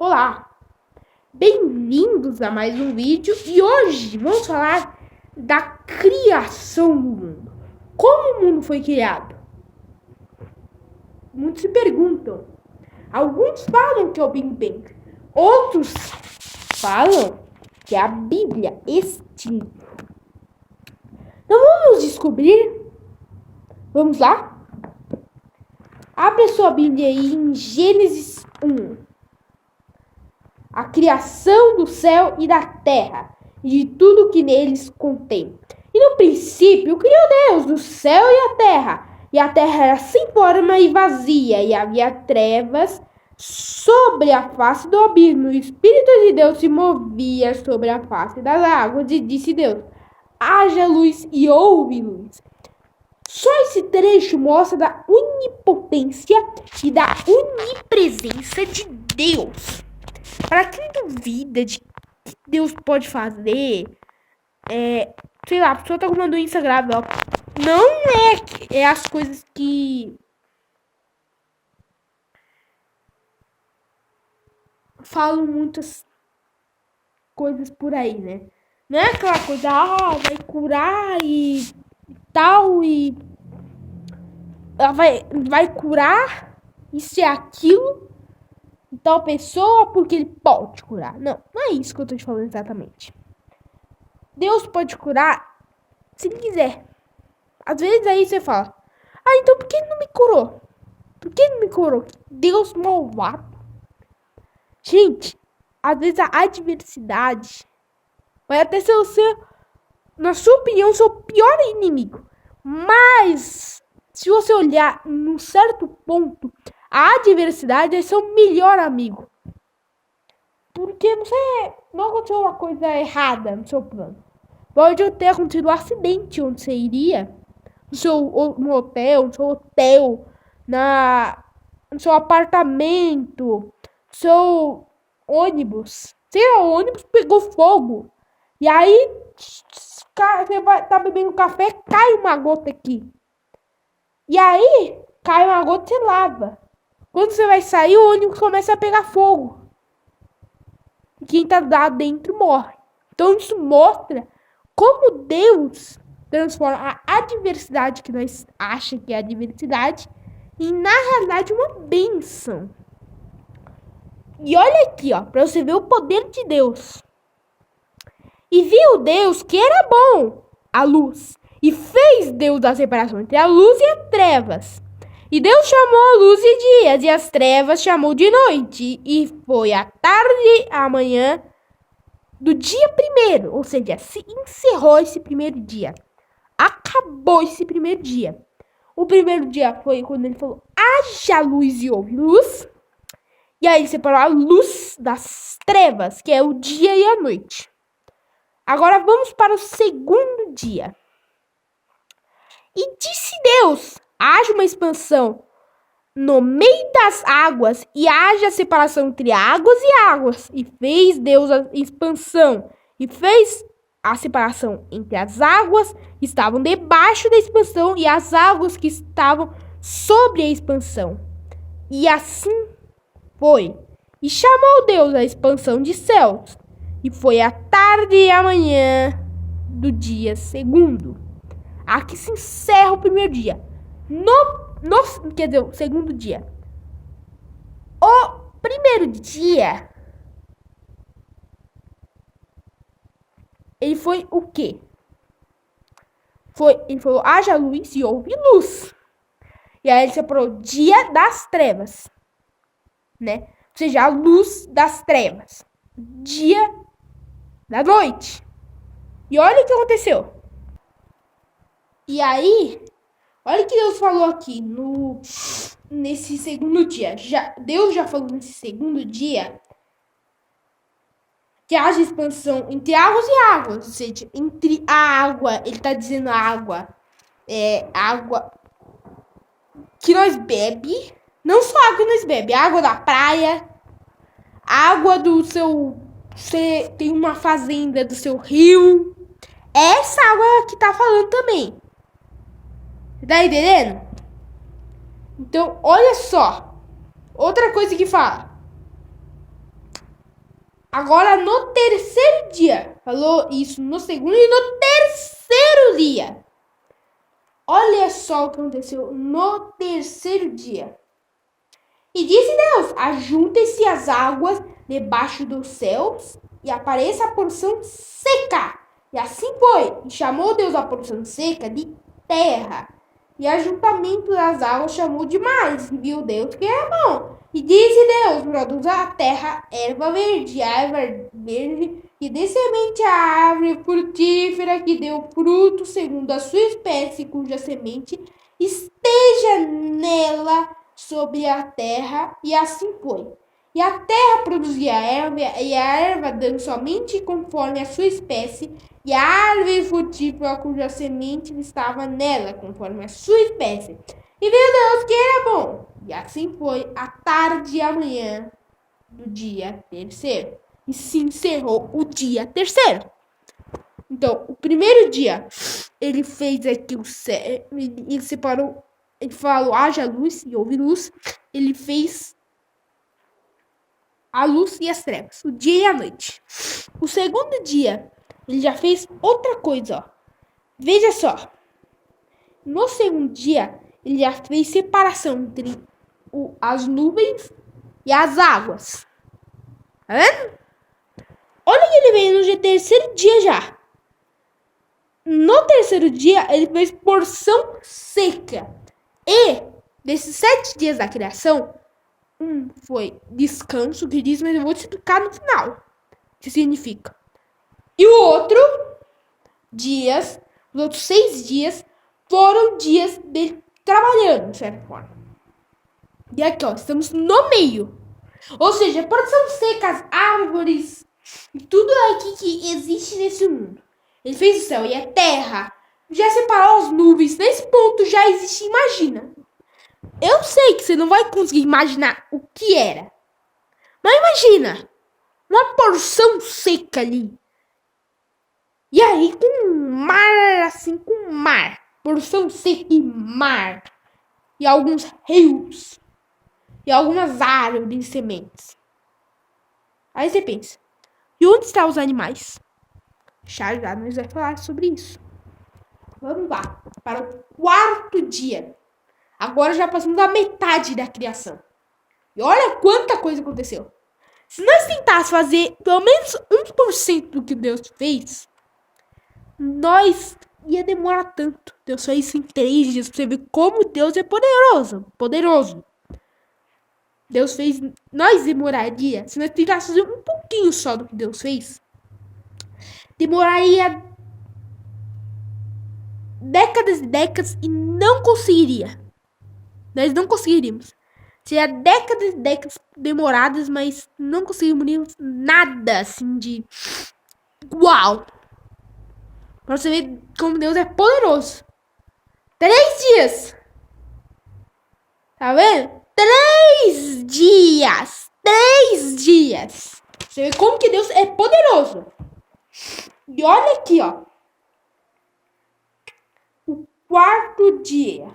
Olá, bem-vindos a mais um vídeo e hoje vamos falar da criação do mundo. Como o mundo foi criado? Muitos se perguntam. Alguns falam que é o Big Bang, outros falam que é a Bíblia, este livro. Então vamos descobrir? Vamos lá? Abre a sua Bíblia aí em Gênesis 1. A criação do céu e da terra, e de tudo que neles contém. E no princípio criou Deus do céu e a terra era sem forma e vazia, e havia trevas sobre a face do abismo. O Espírito de Deus se movia sobre a face das águas, e disse Deus: haja luz, e houve luz. Só esse trecho mostra da onipotência e da onipresença de Deus. Para quem duvida de que Deus pode fazer, sei lá, a pessoa tá comendo doença grave, ó. Não é as coisas que falam muitas coisas por aí, né? Não é aquela coisa, vai curar e tal, e ela vai curar isso e aquilo e tal pessoa porque ele pode curar. Não é isso que eu tô te falando exatamente. Deus pode curar se ele quiser. Às vezes aí você fala, então por que ele não me curou? Por que ele não me curou? Deus malvado. Gente, às vezes a adversidade vai até ser o seu, na sua opinião, o seu pior inimigo. Mas, se você olhar num certo ponto, a adversidade é seu melhor amigo. Porque não aconteceu uma coisa errada no seu plano. Pode ter acontecido um acidente onde você iria, no hotel, no seu apartamento, no seu ônibus. Sei lá, o ônibus pegou fogo. E aí, você vai estar bebendo café, cai uma gota aqui. E aí, cai uma gota e você lava. Quando você vai sair, o ônibus começa a pegar fogo. E quem tá lá dentro morre. Então isso mostra como Deus transforma a adversidade que nós achamos que é adversidade em, na realidade, uma bênção. E olha aqui, ó, pra você ver o poder de Deus. E viu Deus que era bom a luz. E fez Deus a separação entre a luz e as trevas. E Deus chamou a luz de dia, e as trevas chamou de noite. E foi a tarde e a manhã do dia primeiro. Ou seja, se encerrou esse primeiro dia. Acabou esse primeiro dia. O primeiro dia foi quando ele falou, haja luz e houve luz. E aí ele separou a luz das trevas, que é o dia e a noite. Agora vamos para o segundo dia. E disse Deus, haja uma expansão no meio das águas e haja separação entre águas e águas. E fez Deus a expansão e fez a separação entre as águas que estavam debaixo da expansão e as águas que estavam sobre a expansão. E assim foi. E chamou Deus a expansão de céus. E foi a tarde e a manhã do segundo dia. Aqui se encerra o primeiro dia. Quer dizer, o segundo dia. O primeiro dia, ele foi o quê? Ele falou, haja luz e houve luz. E aí ele separou dia das trevas, né? Ou seja, a luz das trevas. Dia da noite. E olha o que aconteceu. E aí, olha o que Deus falou aqui nesse segundo dia. Deus já falou nesse segundo dia que haja expansão entre águas e águas. Ou seja, entre a água, ele tá dizendo a água. Água que nós bebe. Não só água que nós bebe, água da praia. Água do seu... Você tem uma fazenda do seu rio. Essa água que tá falando também. Tá entendendo? Então, olha só. Outra coisa que fala. Agora, no terceiro dia, falou isso no segundo e no terceiro dia. Olha só o que aconteceu no terceiro dia. E disse Deus: ajuntem-se as águas debaixo dos céus e apareça a porção seca. E assim foi. E chamou Deus a porção seca de terra. E ajuntamento das águas chamou de mares. E viu Deus que era bom. E disse Deus: produza a terra erva verde, e dê semente a árvore frutífera que deu fruto segundo a sua espécie, cuja semente esteja nela sobre a terra. E assim foi. E a terra produzia erva, e a erva dando somente conforme a sua espécie, e a árvore frutífera cuja semente estava nela, conforme a sua espécie. E viu Deus que era bom. E assim foi a tarde e a manhã do dia terceiro. E se encerrou o dia terceiro. Então, o primeiro dia, ele fez aqui o céu, ele separou, ele falou, haja luz, e houve luz. Ele fez a luz e as trevas, o dia e a noite. O segundo dia, ele já fez outra coisa, ó. Veja só. No segundo dia, ele já fez separação entre as nuvens e as águas. Tá vendo? Olha que ele veio no terceiro dia já. No terceiro dia, ele fez porção seca. E, desses 7 dias da criação, um foi descanso, que diz, mas eu vou te explicar no final o que significa. E o outro dias, os outros 6 dias, foram dias dele trabalhando, de certa forma. E aqui, ó, estamos no meio. Ou seja, produção seca, as árvores e tudo aqui que existe nesse mundo. Ele fez o céu e a terra. Já separou as nuvens. Nesse ponto já existe, imagina. Eu sei que você não vai conseguir imaginar o que era. Mas imagina. Uma porção seca ali. E aí com mar, assim, com mar. Porção seca e mar. E alguns rios. E algumas árvores e sementes. Aí você pensa. E onde estão os animais? Já nós vamos falar sobre isso. Vamos lá. Para o quarto dia. Agora já passamos a metade da criação. E olha quanta coisa aconteceu. Se nós tentássemos fazer pelo menos 1% do que Deus fez, nós ia demorar tanto. Deus fez isso em 3 dias. Pra você ver como Deus é poderoso. Poderoso. Deus fez. Nós demoraria. Se nós tentássemos fazer um pouquinho só do que Deus fez, demoraria décadas e décadas e não conseguiria. Nós não conseguiríamos. Seria décadas e décadas demoradas, mas não conseguiríamos nada assim de uau. Pra você ver como Deus é poderoso. 3 dias. Tá vendo? 3 dias. 3 dias. Você vê como que Deus é poderoso. E olha aqui, ó. O quarto dia.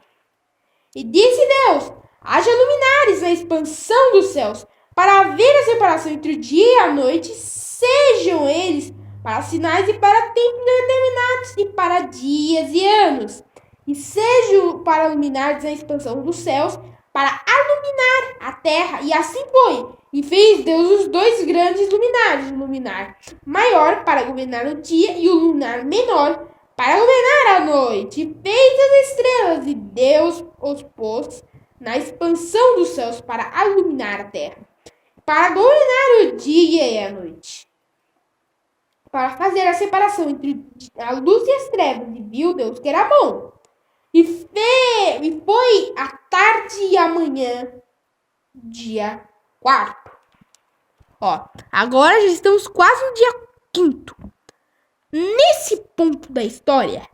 E disse Deus: haja luminares na expansão dos céus, para haver a separação entre o dia e a noite, sejam eles para sinais e para tempos determinados, e para dias e anos. E sejam para luminares na expansão dos céus, para iluminar a terra. E assim foi. E fez Deus os 2 grandes luminares, o luminar maior para iluminar o dia e o luminar menor para iluminar a noite. E fez as estrelas, e Deus os pôs na expansão dos céus para iluminar a terra, para iluminar o dia e a noite, para fazer a separação entre a luz e as trevas. E viu Deus que era bom. E foi a tarde e a manhã, dia 4. Ó, agora já estamos quase no dia 5. Nesse ponto da história,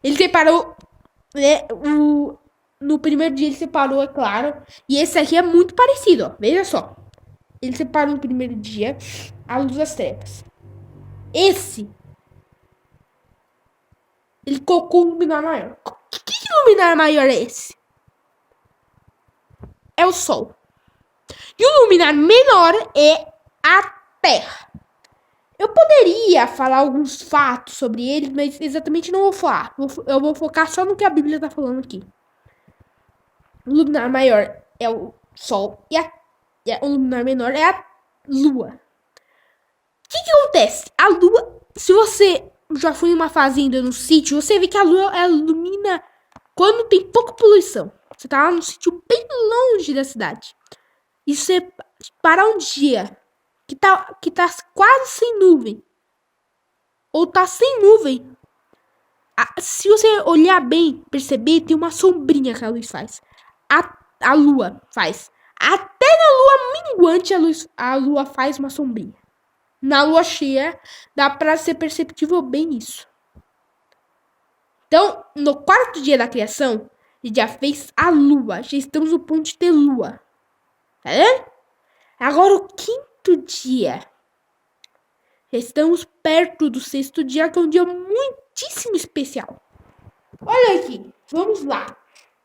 ele separou, né, no primeiro dia ele separou, é claro. E esse aqui é muito parecido, ó. Veja só. Ele separou no primeiro dia a luz das trevas. Esse, ele colocou um luminar maior. Que luminar maior é esse? É o sol. E o luminar menor é a terra. Eu poderia falar alguns fatos sobre eles, mas exatamente não vou falar. Eu vou focar só no que a Bíblia tá falando aqui. O lunar maior é o Sol e o lunar menor é a Lua. O que acontece? A Lua, se você já foi em uma fazenda no sítio, você vê que a Lua ela ilumina quando tem pouca poluição. Você tá lá num sítio bem longe da cidade. E você para um dia que tá quase sem nuvem. Ou tá sem nuvem. Se você olhar bem, perceber, tem uma sombrinha que a luz faz. A lua faz. Até na lua minguante a lua faz uma sombrinha. Na lua cheia dá pra ser perceptível bem isso. Então, no quarto dia da criação, já fez a lua. Já estamos no ponto de ter lua. Tá vendo? Agora o quinto dia. Já estamos perto do sexto dia, que é um dia muitíssimo especial. Olha aqui, vamos lá.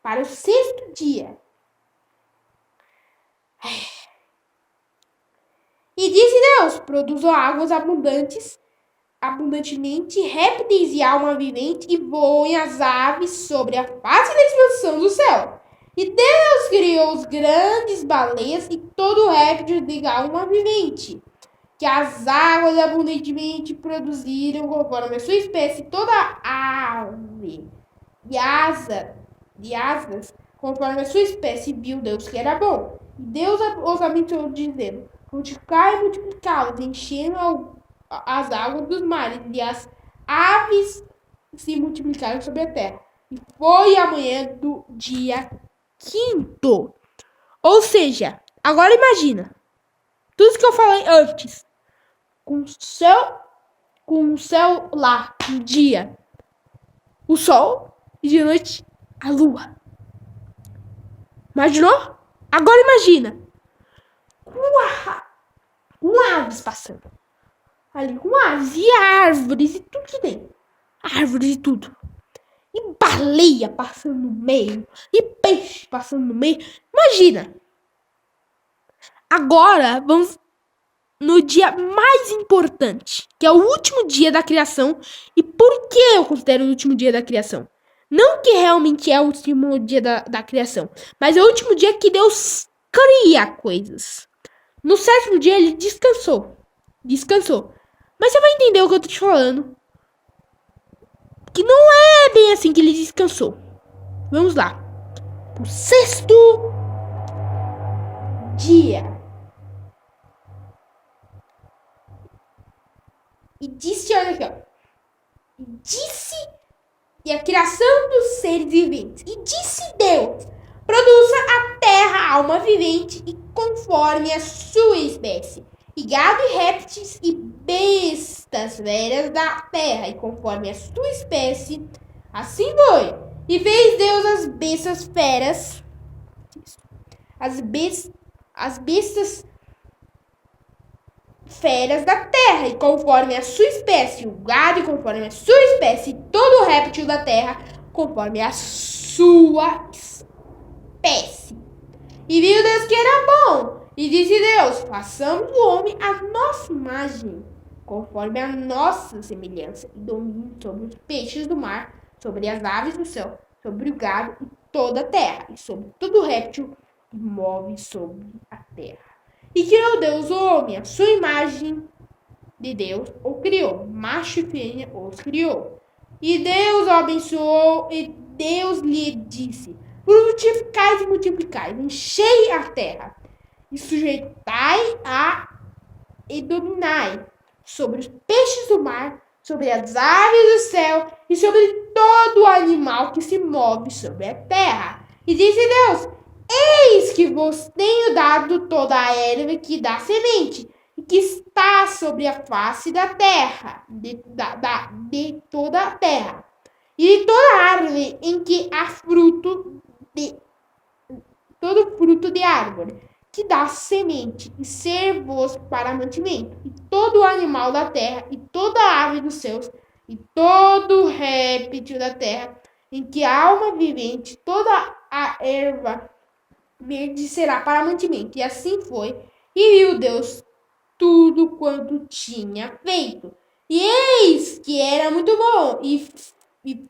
Para o sexto dia. E disse Deus: produzo águas abundantemente, répteis e alma vivente, e voem as aves sobre a face da expansão do céu. E Deus criou os grandes baleias e todo réptil de alma vivente, que as águas abundantemente produziram conforme a sua espécie, toda ave de asas, conforme a sua espécie, viu Deus que era bom. E Deus os abençoou, dizendo: multiplicai e multiplicai-os, enchendo as águas dos mares, e as aves se multiplicaram sobre a terra. E foi a manhã do dia quinto. Ou seja, agora imagina, tudo que eu falei antes, com o céu lá, no dia, o sol, e de noite, a lua. Imaginou? Agora imagina, com aves passando. Ali, com aves e árvores e tudo que tem. Árvores e tudo. E baleia passando no meio. E peixe passando no meio. Imagina. Agora, vamos no dia mais importante, que é o último dia da criação. E por que eu considero o último dia da criação? Não que realmente é o último dia da criação, mas é o último dia que Deus cria coisas. No sétimo dia ele descansou. Mas você vai entender o que eu tô te falando. Que não é bem assim que ele descansou. Vamos lá. O sexto dia. E disse, olha aqui, ó. E a criação dos seres viventes. E disse Deus: produza a terra alma vivente e conforme a sua espécie. E gado e répteis e bestas velhas da terra, e conforme a sua espécie. Assim foi. E fez Deus as bestas feras, as bestas feras da terra, e conforme a sua espécie, o gado, e conforme a sua espécie, todo réptil da terra, conforme a sua espécie. E viu Deus que era bom. E disse Deus: façamos o homem à nossa imagem, conforme a nossa semelhança, e domine sobre os peixes do mar, sobre as aves do céu, sobre o gado e toda a terra, e sobre todo réptil que move sobre a terra. E criou Deus o homem, a sua imagem de Deus o criou, macho e fêmea os criou. E Deus o abençoou, e Deus lhe disse: frutificai e multiplicai, enchei a terra, e sujeitai-a e dominai sobre os peixes do mar, sobre as aves do céu e sobre todo animal que se move sobre a terra. E disse Deus: eis que vos tenho dado toda a erva que dá semente, e que está sobre a face da terra, de toda a terra, e de toda árvore em que há todo fruto de árvore que dá semente, e ser-vos para mantimento, e todo animal da terra, e toda ave dos céus, e todo réptil da terra, em que há alma vivente, toda a erva verde será para mantimento. E assim foi. E viu Deus tudo quanto tinha feito. E eis que era muito bom. E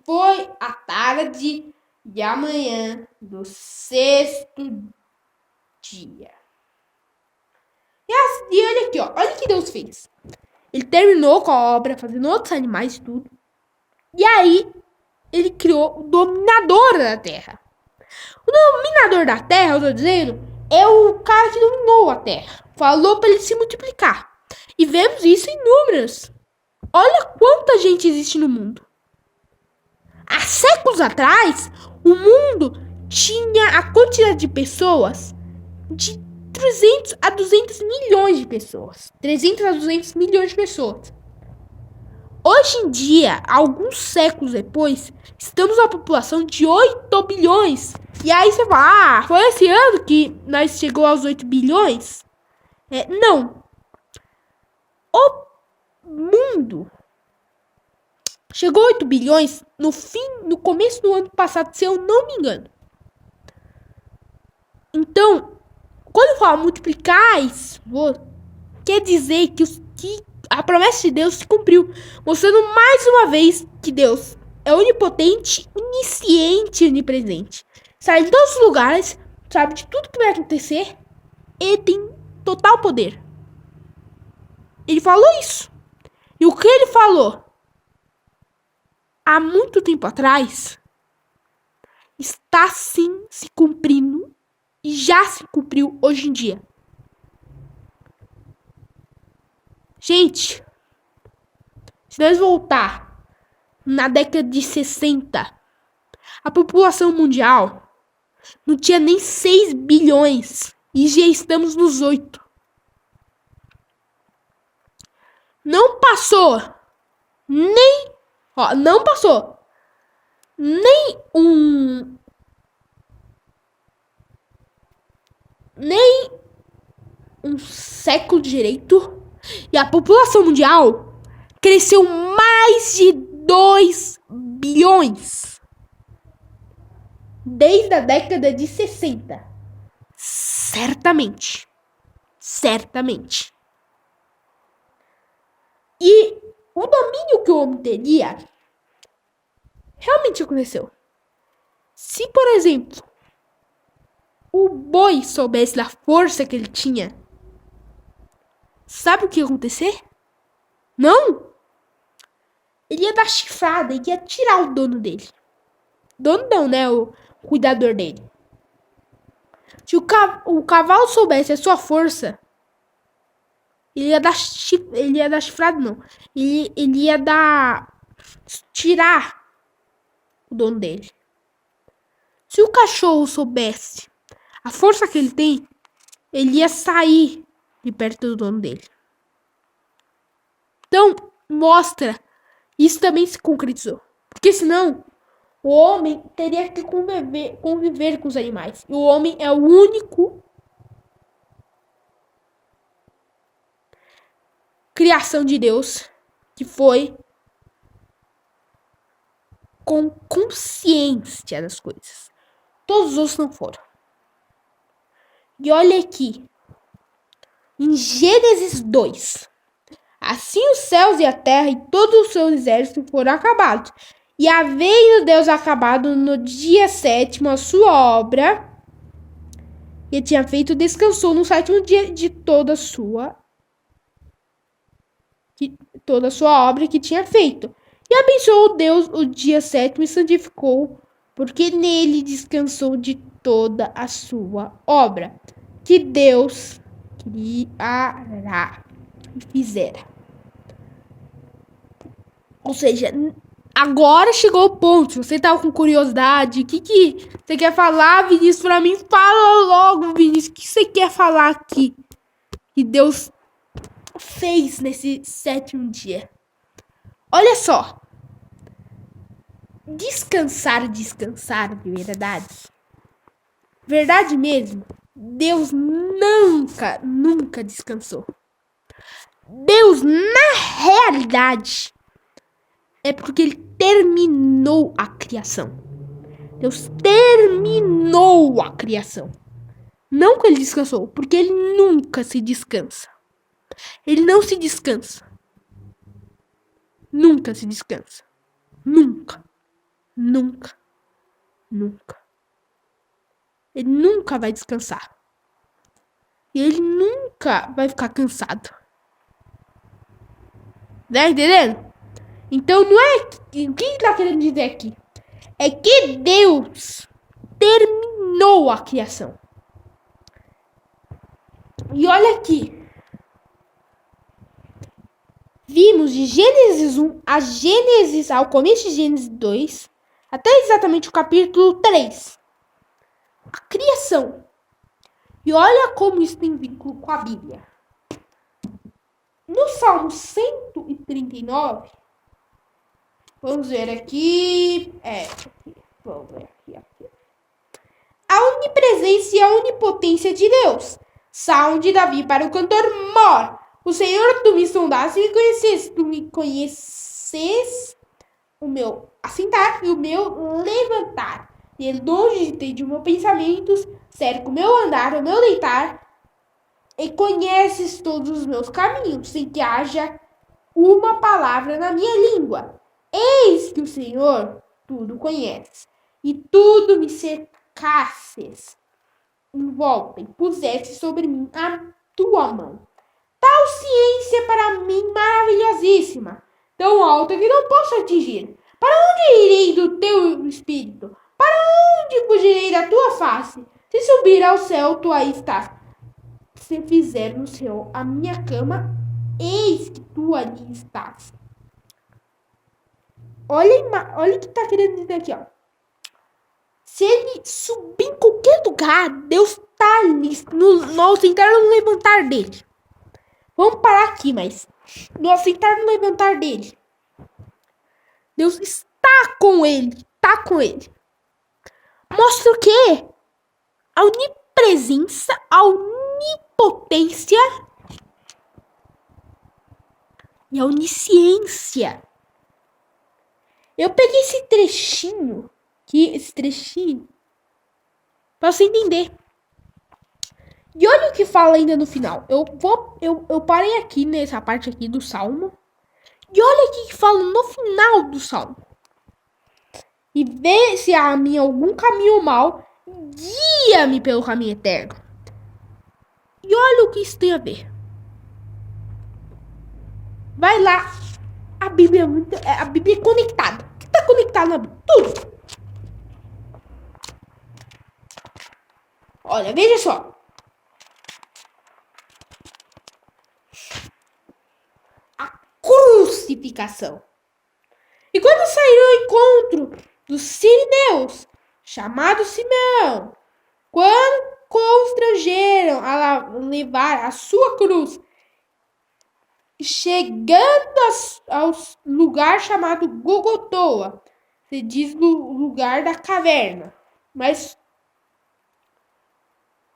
foi a tarde de amanhã do sexto dia. E olha aqui, ó. Olha o que Deus fez. Ele terminou com a obra, fazendo outros animais e tudo. E aí, ele criou o dominador da terra. O dominador da terra, eu tô dizendo, é o cara que dominou a terra. Falou para ele se multiplicar. E vemos isso em números. Olha quanta gente existe no mundo. Há séculos atrás, o mundo tinha a quantidade de pessoas de 300 a 200 milhões de pessoas. 300 a 200 milhões de pessoas. Hoje em dia, alguns séculos depois, estamos a população de 8 bilhões. E aí você fala, foi esse ano que nós chegou aos 8 bilhões? Não. O mundo chegou a 8 bilhões no começo do ano passado, se eu não me engano. Então, quando eu falo multiplicar isso, quer dizer que a promessa de Deus se cumpriu, mostrando mais uma vez que Deus é onipotente, onisciente e onipresente. Sabe de todos os lugares, sabe de tudo que vai acontecer e tem total poder. Ele falou isso. E o que ele falou há muito tempo atrás está sim se cumprindo e já se cumpriu hoje em dia. Gente, se nós voltar na década de 60, a população mundial não tinha nem 6 bilhões e já estamos nos 8. Não passou nem um século direito e a população mundial cresceu mais de 2 bilhões desde a década de 60. Certamente. E o domínio que o homem teria realmente aconteceu. Se, por exemplo, o boi soubesse da força que ele tinha, sabe o que ia acontecer? Não! Ele ia dar chifrada e ia tirar o dono dele. Dono não, né? O cuidador dele. Se o cavalo soubesse a sua força, ele ia dar chifrada, não. Ele ia tirar o dono dele. Se o cachorro soubesse a força que ele tem, ele ia sair de perto do dono dele. Então, mostra. Isso também se concretizou. Porque senão, o homem teria que conviver com os animais. E o homem é o único criação de Deus que foi com consciência das coisas. Todos os outros não foram. E olha aqui. Em Gênesis 2. Assim os céus e a terra e todos os seus exércitos foram acabados. E havendo Deus acabado no dia 7º a sua obra, e tinha feito, descansou no 7º dia de toda a sua obra que tinha feito. E abençoou Deus o dia 7º e santificou, porque nele descansou de toda a sua obra que Deus criará e fizera. Ou seja, agora chegou o ponto. Se você tá com curiosidade, o que você quer falar, Vinícius, pra mim? Fala logo, Vinícius, o que você quer falar aqui que Deus fez nesse 7º dia? Olha só. Descansar de verdade. Verdade mesmo. Deus nunca descansou. Deus, na realidade, é porque ele terminou a criação. Deus terminou a criação. Não que ele descansou, porque ele nunca se descansa. Ele não se descansa. Nunca se descansa. Nunca. Nunca. Nunca. Ele nunca vai descansar. E ele nunca vai ficar cansado. Tá entendendo? Então não é... O que ele tá querendo dizer aqui? É que Deus terminou a criação. E olha aqui. Vimos de Gênesis 1 a Gênesis, ao começo de Gênesis 2, até exatamente o capítulo 3. A criação. E olha como isso tem vínculo com a Bíblia. No Salmo 139, vamos ver aqui. Vamos ver aqui. A onipresença e a onipotência de Deus. Salmo de Davi para o cantor Mor. O Senhor, tu me sondaste e me conheces. Tu me conheces o meu assentar e o meu levantar. E longe de ti de meus pensamentos, cerca o meu andar, o meu deitar. E conheces todos os meus caminhos, sem que haja uma palavra na minha língua. Eis que o Senhor tudo conhece. E tudo me cercasses em volta e pusesse sobre mim a tua mão. Tal ciência para mim maravilhosíssima, tão alta que não posso atingir. Para onde irei do teu espírito? Para onde fugirei da tua face? Se subir ao céu, tu aí estás. Se fizer no céu a minha cama, eis que tu ali estás. Olha o que está querendo dizer aqui, ó. Se ele subir em qualquer lugar, Deus está ali, no ausentar no levantar dele. Vamos parar aqui, mas no ausentar no levantar dele, Deus está com ele, está com ele. Mostra o quê? A onipresença, a onipotência e a onisciência. Eu peguei esse trechinho para você entender. E olha o que fala ainda no final. Eu parei aqui nessa parte aqui do Salmo. E olha o que fala no final do Salmo. E vê se há em mim algum caminho mau, guia-me pelo caminho eterno. E olha o que isso tem a ver. Vai lá. A Bíblia é conectada. O que está conectado na Bíblia? Tudo. Olha, veja só. A crucificação. E quando saíram ao encontro dos sirineus, chamado Simeão, quando constrangeram a levar a sua cruz, chegando ao lugar chamado Gogotoa, se diz no lugar da caverna. Mas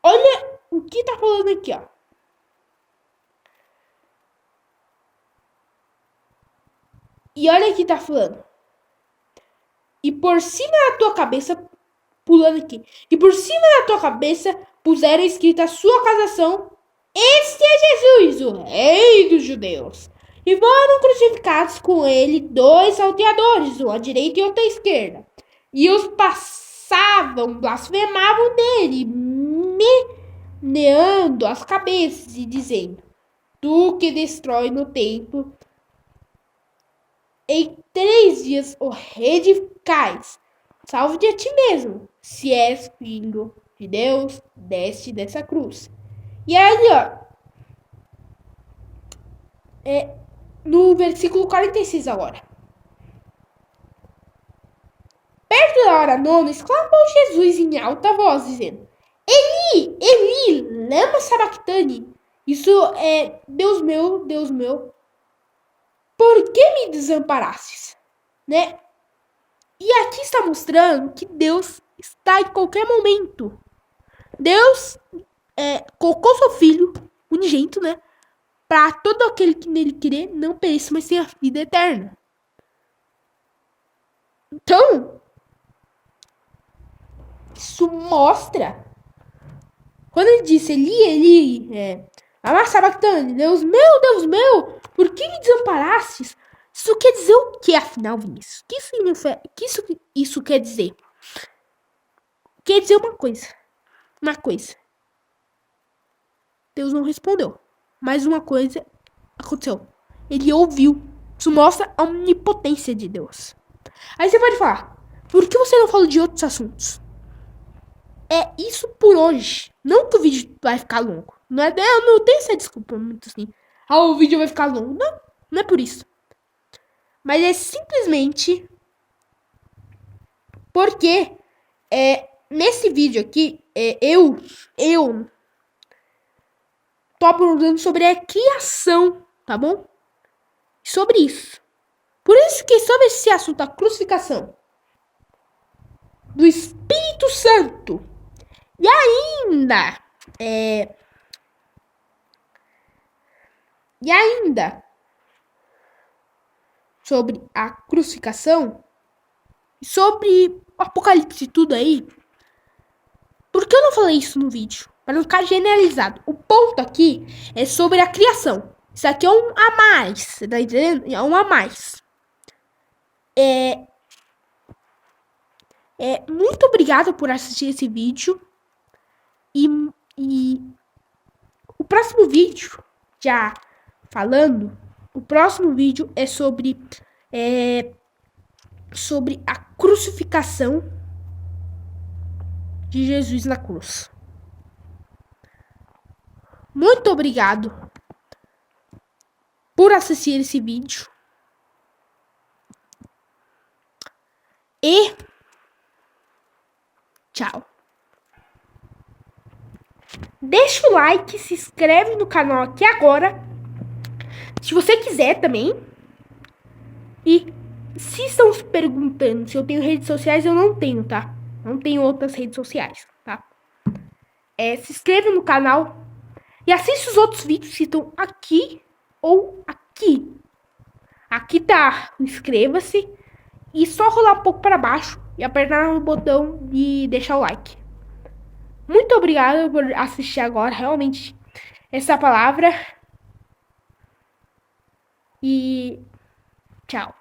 olha o que tá falando aqui, ó. E olha o que tá falando. E por cima da tua cabeça, pulando aqui. E por cima da tua cabeça puseram escrita a sua acusação. Este é Jesus, o rei dos judeus. E foram crucificados com ele 2 salteadores, um à direita e outro à esquerda. E os passavam, blasfemavam dele, meneando as cabeças e dizendo: Tu que destrói no templo, em 3 dias o reedificais. Salve-te a ti mesmo, se és filho de Deus, desce dessa cruz. E aí, ó, no versículo 46 agora. Perto da hora nona, exclamou Jesus em alta voz, dizendo: Eli, Eli, lama sabachthani. Isso é: Deus meu, por que me desamparastes? Né? E aqui está mostrando que Deus está em qualquer momento. Deus colocou seu filho unigênito, né? Para todo aquele que nele crê não pereça, mas tenha vida eterna. Então, isso mostra. Quando ele disse Eli, Eli, Lama Sabachthani, Deus meu, por que me desamparastes? Isso quer dizer o que, afinal, Vinícius? O que significa, isso quer dizer? Quer dizer uma coisa. Uma coisa. Deus não respondeu. Mas uma coisa aconteceu. Ele ouviu. Isso mostra a onipotência de Deus. Aí você pode falar, por que você não falou de outros assuntos? É isso por hoje. Não que o vídeo vai ficar longo. Não é, eu não tenho essa desculpa muito assim. Ah, o vídeo vai ficar longo. Não, não é por isso. Mas é simplesmente porque nesse vídeo aqui, eu tô abordando sobre a criação, tá bom? Sobre isso. Por isso que sobre esse assunto, a crucificação do Espírito Santo e ainda sobre a crucificação, sobre o Apocalipse e tudo aí. Por que eu não falei isso no vídeo? Para não ficar generalizado. O ponto aqui é sobre a criação. Isso aqui é um a mais. Você tá entendendo? É um a mais. Muito obrigado por assistir esse vídeo. E o próximo vídeo, já falando, o próximo vídeo é sobre a crucificação de Jesus na cruz. Muito obrigado por assistir esse vídeo. E tchau. Deixa o like, se inscreve no canal aqui agora. Se você quiser também. E se estão se perguntando se eu tenho redes sociais, eu não tenho, tá? Não tenho outras redes sociais, tá? Se inscreva no canal e assista os outros vídeos que estão aqui ou aqui. Aqui tá, inscreva-se e só rolar um pouco para baixo e apertar no botão de deixar o like. Muito obrigado por assistir agora, realmente, essa palavra. E tchau.